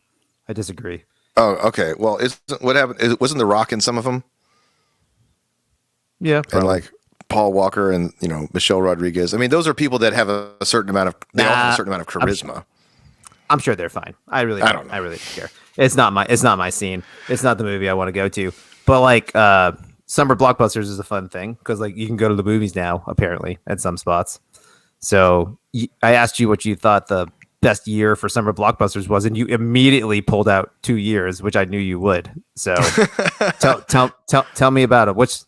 I disagree. Oh, okay. Well, what happened? Wasn't The Rock in some of them? Yeah, probably. And like Paul Walker and Michelle Rodriguez. I mean, those are people that have a certain amount of charisma. I'm sure they're fine. I really don't care. It's not my scene. It's not the movie I want to go to. But like summer blockbusters is a fun thing because like you can go to the movies now apparently at some spots. So I asked you what you thought the best year for summer blockbusters was, and you immediately pulled out 2 years, which I knew you would. So tell me about it.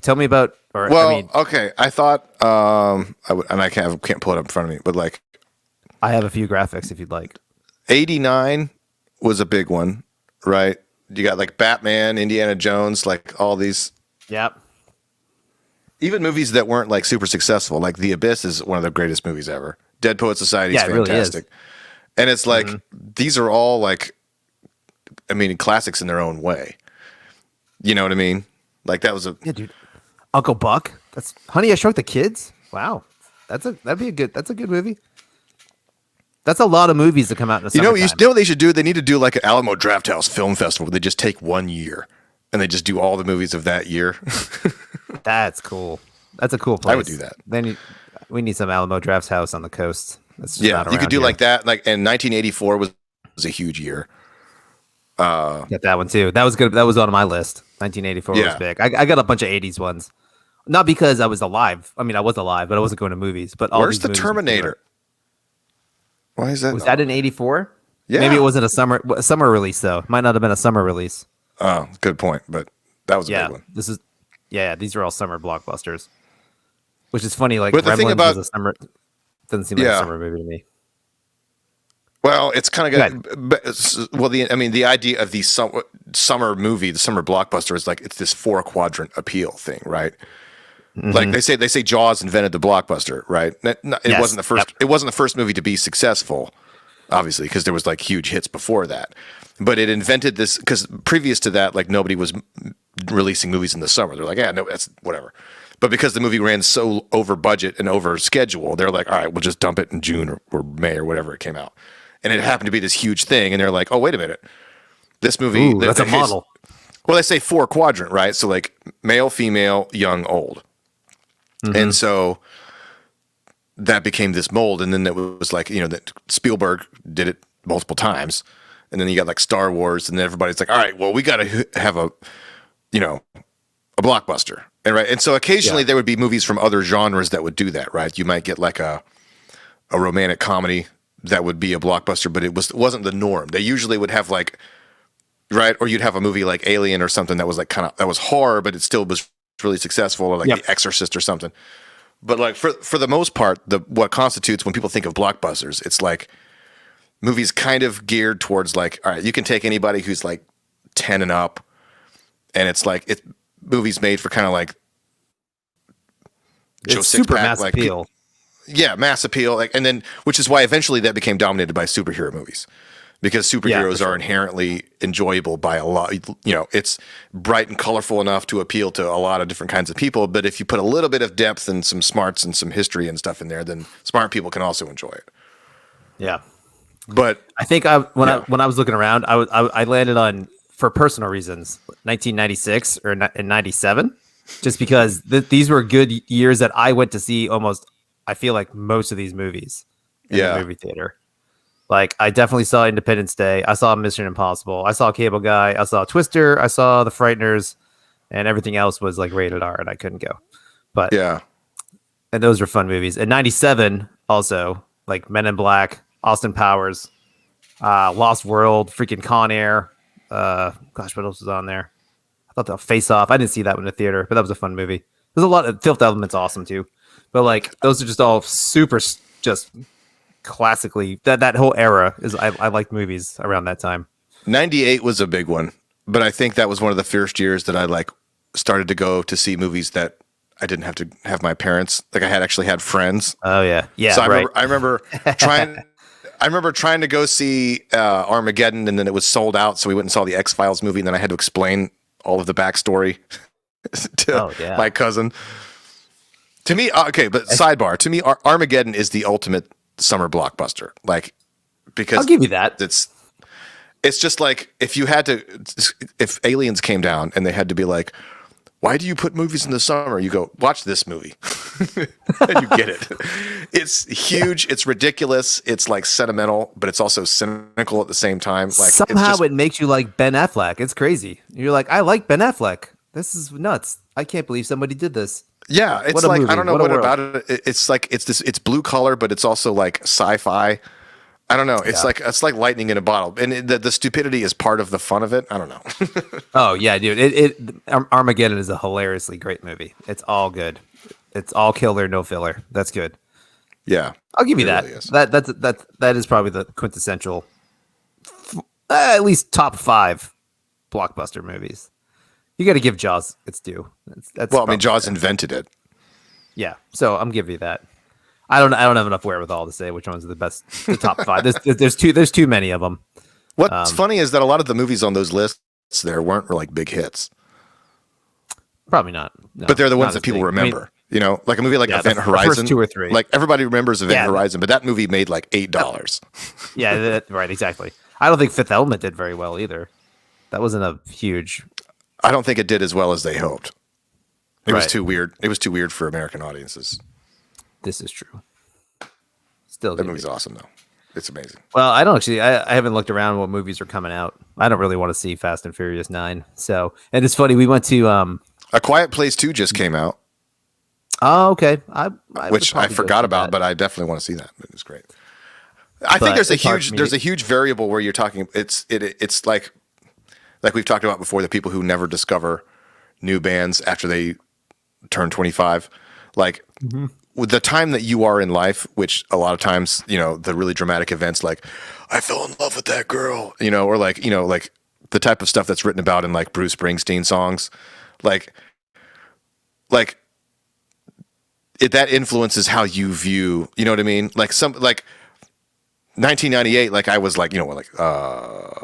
Tell me about? Or Well, I mean, okay. I thought and I can't pull it up in front of me, but like I have a few graphics if you'd like. 89 was a big one, right? You got like Batman, Indiana Jones, like all these. Yep. Even movies that weren't like super successful, like The Abyss is one of the greatest movies ever. Dead Poet Society is fantastic. Really is. And it's like, these are all like, I mean, classics in their own way. You know what I mean? Like that was yeah, dude. Uncle Buck. That's Honey, I Shrunk the Kids. Wow. That's a good movie. That's a lot of movies that come out in the summertime. You know what they should do? They need to do like an Alamo Drafthouse Film Festival where they just take 1 year and they just do all the movies of that year. That's cool. That's a cool place. I would do that. Then we need some Alamo Drafthouse on the coast. That's just not you could do here. like that. Like, and 1984 was a huge year. Got that one too. That was good. That was on my list. 1984 was big. I got a bunch of 80s ones. Not because I was alive. I mean, I was alive, but I wasn't going to movies. But where's the Terminator? Why is that? Was that in 84? Yeah. Maybe it wasn't a summer release though. It might not have been a summer release. Oh, good point. But that was a big one. These are all summer blockbusters. Which is funny. Like, but the thing about a summer doesn't seem like a summer movie to me. Well, it's kind of the idea of the summer movie, the summer blockbuster is like it's this 4-quadrant appeal thing, right? Mm-hmm. Like they say Jaws invented the blockbuster, right? It wasn't the first. Yep. It wasn't the first movie to be successful, obviously, because there was like huge hits before that. But it invented this because previous to that, like nobody was releasing movies in the summer. They're like, yeah, no, that's whatever. But because the movie ran so over budget and over schedule, they're like, all right, we'll just dump it in June or May or whatever it came out. And it happened to be this huge thing, and they're like, oh, wait a minute, this movie. Ooh, that's a model. Well, they say 4-quadrant, right? So like male, female, young, old. Mm-hmm. And so that became this mold. And then it was like, that Spielberg did it multiple times. And then you got like Star Wars, and then everybody's like, all right, well, we got to have a blockbuster. And so occasionally there would be movies from other genres that would do that, right? You might get like a romantic comedy that would be a blockbuster, but it wasn't the norm. They usually would have like, right, or you'd have a movie like Alien or something that was like that was horror, but it still was really successful, or like The Exorcist or something. But like for the most part, what constitutes when people think of blockbusters, it's like movies kind of geared towards like, all right, you can take anybody who's like 10 and up, and it's like it's movies made for kind of like it's super mass appeal. Mass appeal, and then which is why eventually that became dominated by superhero movies, because superheroes are inherently enjoyable by a lot. It's bright and colorful enough to appeal to a lot of different kinds of people. But if you put a little bit of depth and some smarts and some history and stuff in there, then smart people can also enjoy it. Yeah, but I think when I was looking around, I landed on, for personal reasons, 1996 or in 97, just because these were good years that I went to see almost. I feel like most of these movies in the movie theater. Like, I definitely saw Independence Day. I saw Mission Impossible. I saw Cable Guy. I saw Twister. I saw The Frighteners, and everything else was like rated R, and I couldn't go. But and those were fun movies. In 97, also like Men in Black, Austin Powers, Lost World, freaking Con Air. Gosh, what else was on there? I thought the Face Off. I didn't see that one in the theater, but that was a fun movie. There's a lot of Fifth Element's awesome too. But like those are just all super, just classically that whole era is. I liked movies around that time. 98 was a big one, but I think that was one of the first years that I like started to go to see movies that I didn't have to have my parents. Like I actually had friends. Oh yeah. So I remember trying to go see Armageddon, and then it was sold out. So we went and saw the X-Files movie, and then I had to explain all of the backstory to my cousin. To me, okay, but sidebar. To me, Armageddon is the ultimate summer blockbuster. Like, because I'll give you that. It's just like if aliens came down and they had to be like, why do you put movies in the summer? You go, watch this movie. And you get it. It's huge. It's ridiculous. It's like sentimental, but it's also cynical at the same time. Like Somehow it makes you like Ben Affleck. It's crazy. You're like, I like Ben Affleck. This is nuts. I can't believe somebody did this. Yeah, it's like, I don't know what about it. It's like it's blue collar, but it's also like sci-fi. I don't know. It's like lightning in a bottle, and the stupidity is part of the fun of it. I don't know. Oh yeah, dude. Armageddon is a hilariously great movie. It's all good. It's all killer, no filler. That's good. Yeah, I'll give you that. Really that is probably the quintessential, at least top 5 blockbuster movies. You got to give Jaws its due. Well, I mean, Jaws invented it. Yeah, so I'm giving you that. I don't have enough wherewithal to say which ones are the best. The top 5. There's too many of them. What's funny is that a lot of the movies on those lists there weren't like big hits. Probably not. No, but they're the ones that people remember. I mean, you know, like a movie like Event Horizon. The first 2 or 3. Like everybody remembers Event Horizon, but that movie made like $8. Yeah, right, exactly. I don't think Fifth Element did very well either. That wasn't a huge. I don't think it did as well as they hoped. It was too weird. It was too weird for American audiences. This is true. Still, that movie's awesome though. It's amazing. Well, I don't actually. I haven't looked around what movies are coming out. I don't really want to see Fast and Furious 9. So, and it's funny. We went to A Quiet Place 2 just came out. Oh, okay. Which I forgot about, but I definitely want to see that. It's great. I think there's a huge variable where you're talking. It's like we've talked about before. The people who never discover new bands after they turn 25, like. Mm-hmm. With the time that you are in life, which a lot of times, you know, the really dramatic events like I fell in love with that girl, you know, or like, you know, like the type of stuff that's written about in like Bruce Springsteen songs, like that influences how you view, you know what I mean? Like 1998, like I was like, you know, like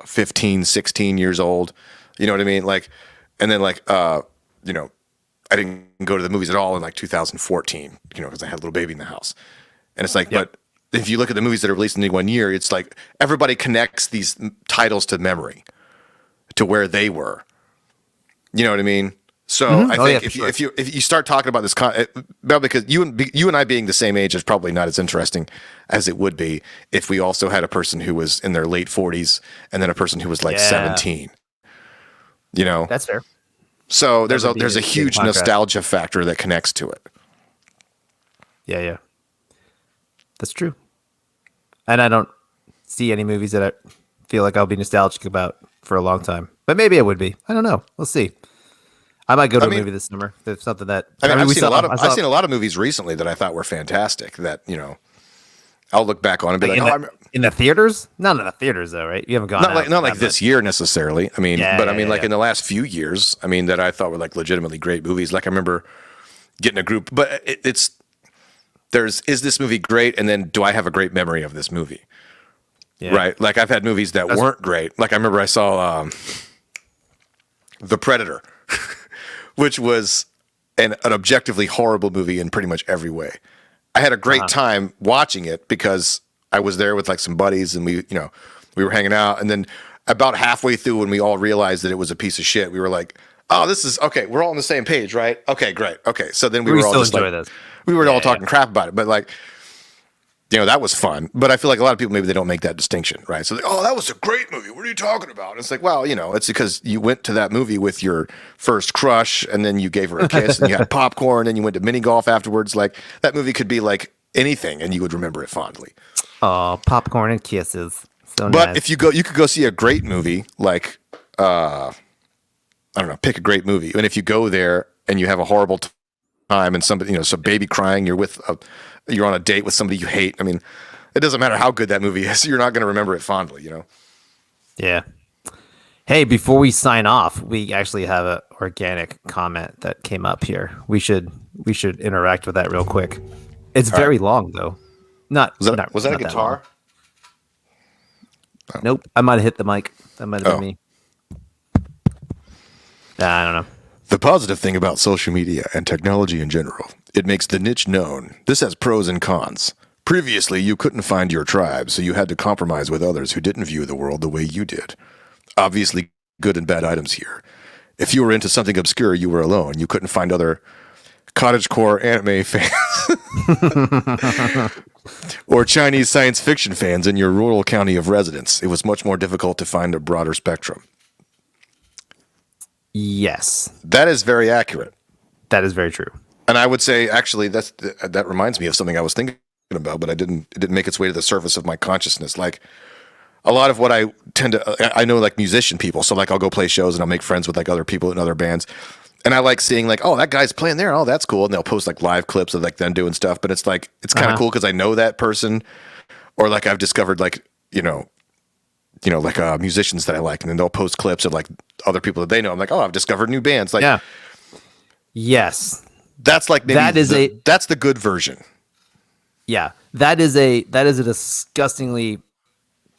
15, 16 years old, you know what I mean? Like, and then like, you know, I didn't go to the movies at all in like 2014, you know, because I had a little baby in the house. And it's like, but if you look at the movies that are released in any one year, it's like everybody connects these titles to memory, to where they were. You know what I mean? So I think if you start talking about this, because you and I being the same age is probably not as interesting as it would be if we also had a person who was in their late 40s and then a person who was like 17. You know, that's fair. So there's a huge nostalgia factor that connects to it. Yeah. That's true. And I don't see any movies that I feel like I'll be nostalgic about for a long time. But maybe I would be. I don't know. We'll see. I might go to a movie this summer. There's something that I've seen a lot of movies recently that I thought were fantastic that, you know, I'll look back on and be like, in the theaters? Not in the theaters, though, right? You haven't gone not like this year necessarily. I mean, like in the last few years, I mean, that I thought were like legitimately great movies. Like I remember getting a group, but is this movie great? And then do I have a great memory of this movie? Yeah. Right. Like I've had movies that weren't great. Like I remember I saw The Predator, which was an objectively horrible movie in pretty much every way. I had a great time watching it because I was there with like some buddies and we were hanging out. And then about halfway through when we all realized that it was a piece of shit, we were like, oh, this is okay. We're all on the same page, right? Okay, great. Okay. So then we were all just like, this. We were all talking crap about it, but like, you know, that was fun. But I feel like a lot of people, maybe they don't make that distinction, right? So, oh, that was a great movie. What are you talking about? And it's like, well, you know, it's because you went to that movie with your first crush and then you gave her a kiss and you had popcorn and you went to mini golf afterwards. Like that movie could be like anything and you would remember it fondly. Oh, popcorn and kisses. So but nice. If you could go see a great movie, like, I don't know, pick a great movie. And if you go there and you have a horrible time and somebody, you know, some baby crying, you're on a date with somebody you hate. I mean, it doesn't matter how good that movie is. You're not going to remember it fondly, you know? Yeah. Hey, before we sign off, we actually have an organic comment that came up here. We should interact with that real quick. It's very long though. Was that a guitar? Oh. Nope. I might have hit the mic. That might have been me. I don't know. The positive thing about social media and technology in general, it makes the niche known. This has pros and cons. Previously, you couldn't find your tribe, so you had to compromise with others who didn't view the world the way you did. Obviously, good and bad items here. If you were into something obscure, you were alone. You couldn't find other cottagecore anime fans or Chinese science fiction fans in your rural county of residence. It was much more difficult to find a broader spectrum. Yes. That is very accurate. That is very true. And I would say, actually, that reminds me of something I was thinking about, but it didn't make its way to the surface of my consciousness. Like, a lot of what I know like musician people. So like I'll go play shows and I'll make friends with like other people in other bands. And I like seeing like, oh, that guy's playing there. Oh, that's cool. And they'll post like live clips of like them doing stuff. But it's like, it's kind of cool because I know that person, or like I've discovered like, like musicians that I like. And then they'll post clips of like other people that they know. I'm like, oh, I've discovered new bands. Like, yeah. Yes. That's like, maybe that's the good version. Yeah. That is a disgustingly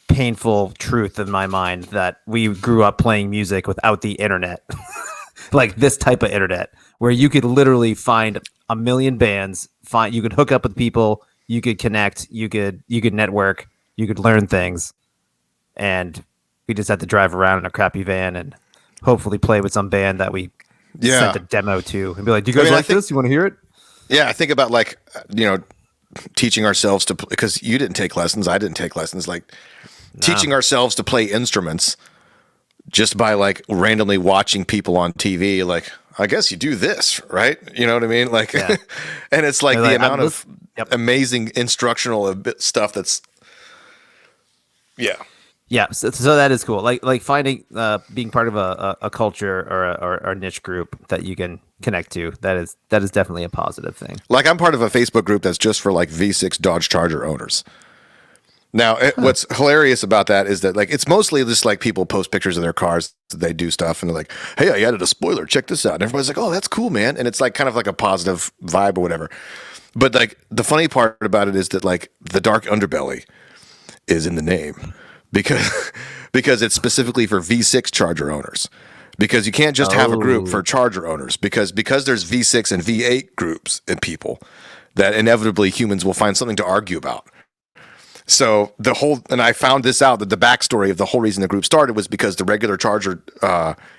painful truth in my mind that we grew up playing music without the internet. Like this type of internet where you could literally find a million bands, you could hook up with people, you could connect, you could network, you could learn things. And we just had to drive around in a crappy van and hopefully play with some band that we sent a demo to and be like, do you guys like this? You want to hear it? Yeah. I think about like, teaching ourselves to, because you didn't take lessons. I didn't take lessons. Like teaching ourselves to play instruments just by like randomly watching people on TV, like, I guess you do this, right? You know what I mean? Like, and it's like the amount of amazing instructional stuff that's, Yeah, so that is cool. Like finding, being part of a culture or a niche group that you can connect to. That is definitely a positive thing. Like I'm part of a Facebook group that's just for like V6 Dodge Charger owners. Now, what's hilarious about that is that like it's mostly just like people post pictures of their cars, they do stuff, and they're like, "Hey, I added a spoiler. Check this out." And everybody's like, "Oh, that's cool, man!" And it's like kind of like a positive vibe or whatever. But like the funny part about it is that like the dark underbelly is in the name because it's specifically for V6 Charger owners. Because you can't just have a group for Charger owners because there's V6 and V8 groups and people that inevitably humans will find something to argue about. So and I found this out, that the backstory of the whole reason the group started was because the regular Charger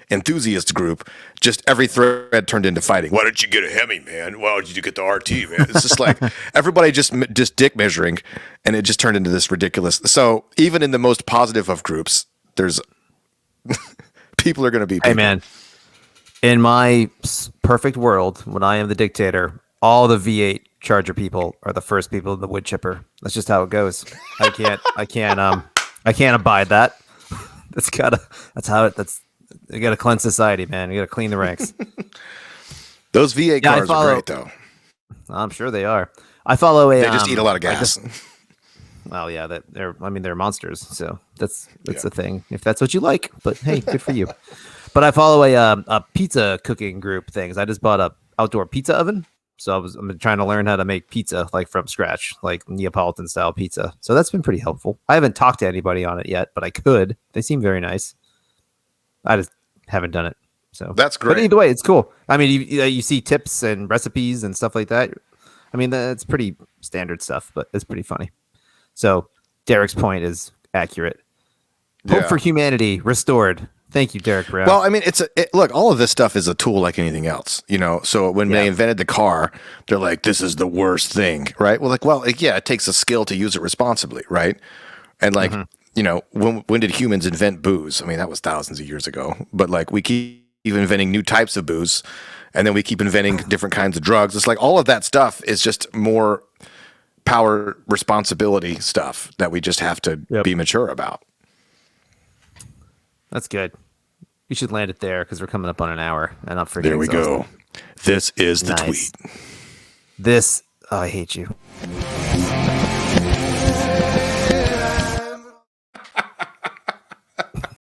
enthusiast group, just every thread turned into fighting. Why didn't you get a Hemi, man? Why did you get the RT, man? It's just like everybody just dick measuring, and it just turned into this ridiculous. So even in the most positive of groups, there's people are going to be people. Hey, man, in my perfect world, when I am the dictator, all the V8 Charger people are the first people in the wood chipper. That's just how it goes. I can't abide that. You gotta cleanse society, man. You gotta clean the ranks. Those V8 cars are great though. I'm sure they are. I follow they just eat a lot of gas. Well, yeah, they're monsters. So that's the thing. If that's what you like, but hey, good for you. But I follow a pizza cooking group things. I just bought a outdoor pizza oven. So I'm trying to learn how to make pizza like from scratch, like Neapolitan style pizza. So that's been pretty helpful. I haven't talked to anybody on it yet, but I could. They seem very nice. I just haven't done it. So that's great. But either way, it's cool. I mean, you see tips and recipes and stuff like that. I mean, that's pretty standard stuff, but it's pretty funny. So Derek's point is accurate. Hope for humanity restored. Thank you, Derek Brown. Well, I mean, look, all of this stuff is a tool like anything else, So when they invented the car, they're like, this is the worst thing, right? Well, it takes a skill to use it responsibly, right? And like, when did humans invent booze? I mean, that was thousands of years ago. But like, we keep inventing new types of booze, and then we keep inventing different kinds of drugs. It's like all of that stuff is just more power responsibility stuff that we just have to be mature about. That's good. You should land it there because we're coming up on an hour, and I'm freaking There we go. This is the tweet. I hate you.